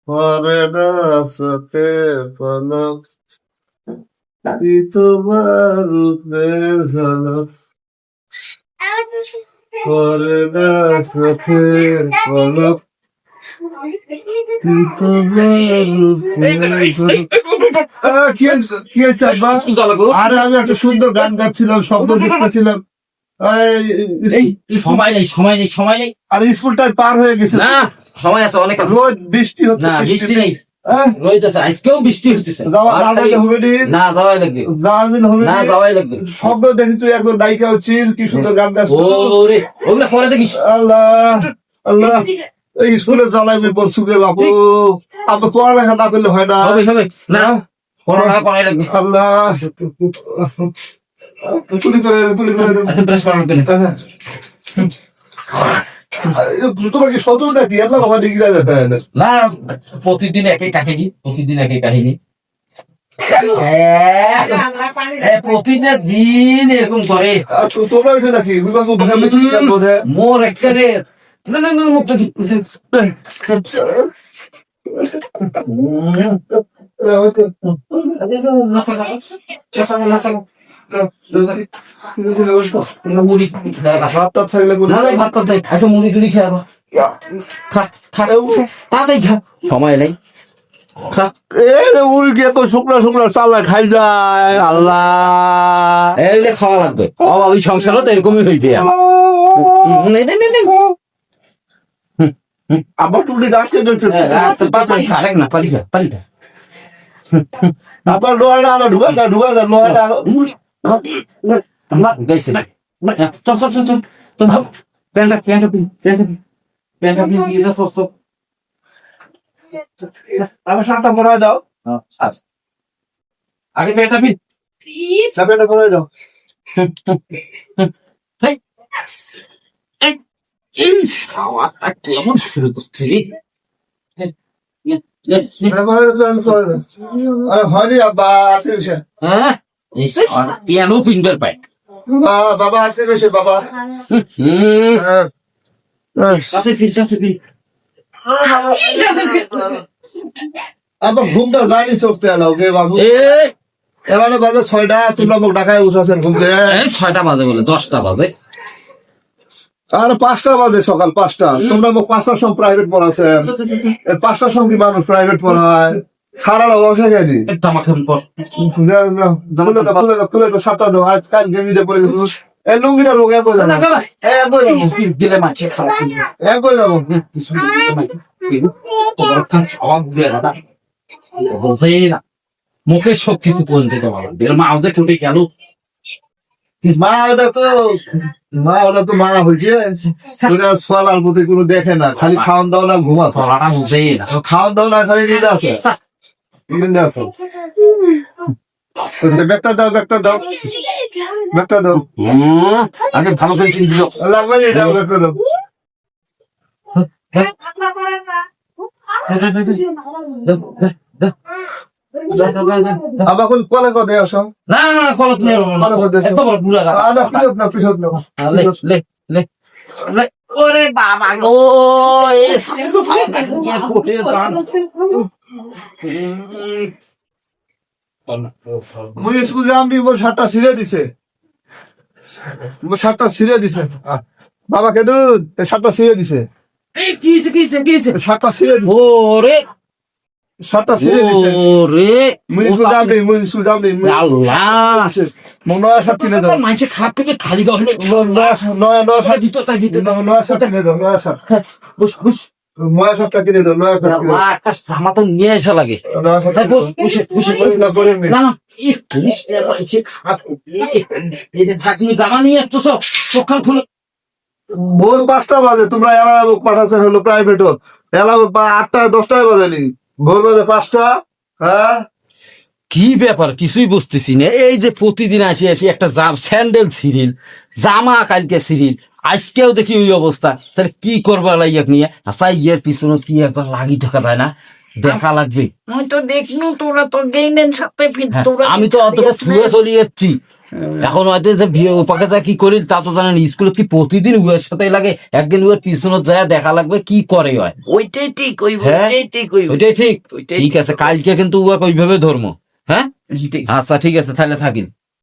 পরে না চোখে পলক কি তোমার রূপের ঝলক পরে না চোখে পলক কি তোমার রূপের ঝলক। কি হয়েছে আব্বা? আরে আমি একটা সুন্দর গান গাচ্ছিলাম, শব্দ দেখতেছিলাম। আর স্কুল টাইম পার হয়ে গেছে। না সময় আছে, অনেক আছে। রোজ বৃষ্টি হচ্ছে। না বৃষ্টি নেই, রোদ আছে, আজকেও বৃষ্টি হইতেছে। না যাওয়াই লাগবে, না যাওয়াই লাগবে। শব্দ দেখি তুই একজন নায়িকা হচ্ছিল, কি সুন্দর গান গাচ্ছিস। ওরে ওগুলা পরে দেখিস। আল্লাহ আল্লাহ, এই স্কুলে জ্বালাইবে বলছু রে বাবু। আমরা পড়ালেখা না করলে হয় না। হবে না, পড়ালেখা করাই লাগবে। আল্লাহ তুলি করে আচ্ছা ব্রাশ করার জন্য তোমার কি সতর্ক নাকি এত আমার ডিগ্রি যেতে হয় না? না, প্রতিদিন একই কাহিনী, প্রতিদিন একই কাহিনী। প্রতিদিন এরকম করে। তোমরা ওইটা নাকি বোঝে মোর একেবারে মুখটা ঠিক করছে। মুড়ি টুড়ি খেয়াবো, সময় নেই। শুকনো শুকনো চাল্লা খাই যায়। আল্লাহ এগুলো খাওয়া লাগবে, অভাবী সংসারও তো এরকমই হইবে। আবার টুটি গাছকে খারেক না, পারি খা আবার লোহাটা আনো, ঢুকা লোহাটা আনো। গাইছে চল চল চল চল, প্যান্টটা দিয়ে দাও। আমার শার্টটা পরাই দাও। আগে প্যান্টটা পিন, প্যান্টটা পরাই দাও। খাওয়াটা কেমন শুরু করছি রে। হয়নি আব্বা, আটকে গেছে। হ্যাঁ পিয়ানো পিনবার পাই বাবা, আটকে গেছে বাবা। আবার ঘুমটা যায়নি চোখতে এলো গে বাবু। এখানে বাজে 6টা, তোমরা মুখ ঢাকায় উঠেছেন ঘুমতে। 6টা বাজে বলে 10টা বাজে। আর 5টা বাজে, সকাল 5টা। তোমরা মুখ 5টার সময় প্রাইভেট পড়াছেন। 5টার সময় কি মানুষ প্রাইভেট পড়ায়? সারা বসে গেলি তুলে তো 7টা দাও। আজকাল গেঞ্জিটা পরে এই লুঙ্গিটা রোগ এক হয়ে যাবো, দিলে মাছে খাওয়া এক হয়ে যাবো। মুখে সব কিছু বলতে মা ওদের টুটে গেল। মা ওটা তো মা হয়েছে, সোয়ালার প্রতি কোনো দেখে না, খালি খাওয়ান দাও না ঘুমা খাওয়ান দাও না, খালি নিতে আসো ব্যাগটা দাও আগে ভালো করে চিনছিল লাগবে যে দাও ব্যাগটা দাও। আবার কোন কলে কথা আসো না কলত নেই পিছত না ওরে বাবা গো মুই স্কুল যাম দি, মোর শার্টটা ছিঁড়ে দিছে বাবা কেদুন, এই শার্টটা ছিঁড়ে দিছে। শার্টটা ছিঁড়ে ওরে শার্টটা ছিঁড়ে দিছে। মুই স্কুল যাম দি আল্লাহ নয়া শার্ট কিনে দাও। মানুষের খাট থেকে খালি গহলে নয়া শার্ট কিনে দাও। নয়া শার্টটা কিনে দাও। একটা জামা তো নিয়ে আসা লাগে। জামা নিয়ে আসতেছ সকাল খুলে ভোর 5টা বাজে, তোমরা এলাবুক পাঠাচ্ছেন হলো প্রাইভেট, এলাবুক 8টায় 10টায় বাজেনি, ভোর বাজে 5টা। হ্যাঁ কি ব্যাপার কিছুই বুঝতেছি না। এই যে প্রতিদিন আসি একটা স্যান্ডেল সিরিল, জামা কালকে সিরিল, আজকেও দেখি ওই অবস্থা। তাহলে কি করবা লাগে আপনি? আচ্ছা ইয়ের পিছনে কি একবার লাগি থাকা যায় না, দেখা লাগবে। আমি তো দেখনু তোরা তো গেইনেন সাথে আমি তো অত ছুঁয়ে চলে যাচ্ছি, এখন হয়তো যে ওপাকে যা কি করি তা তো জানেন, স্কুলে কি প্রতিদিন উয়ের সাথে লাগে, একদিন উয়ের পিছনে যায় দেখা লাগবে কি করে হয়। ওইটাই ঠিক ওই হ্যাঁ? ওইটাই ঠিক ওই ওইটাই ঠিক। ওইটাই ঠিক আছে, কালকে কিন্তু উয়াকে ওইভাবে ধর্ম। হ্যাঁ ঠিক আচ্ছা ঠিক আছে, তাহলে থাকিন।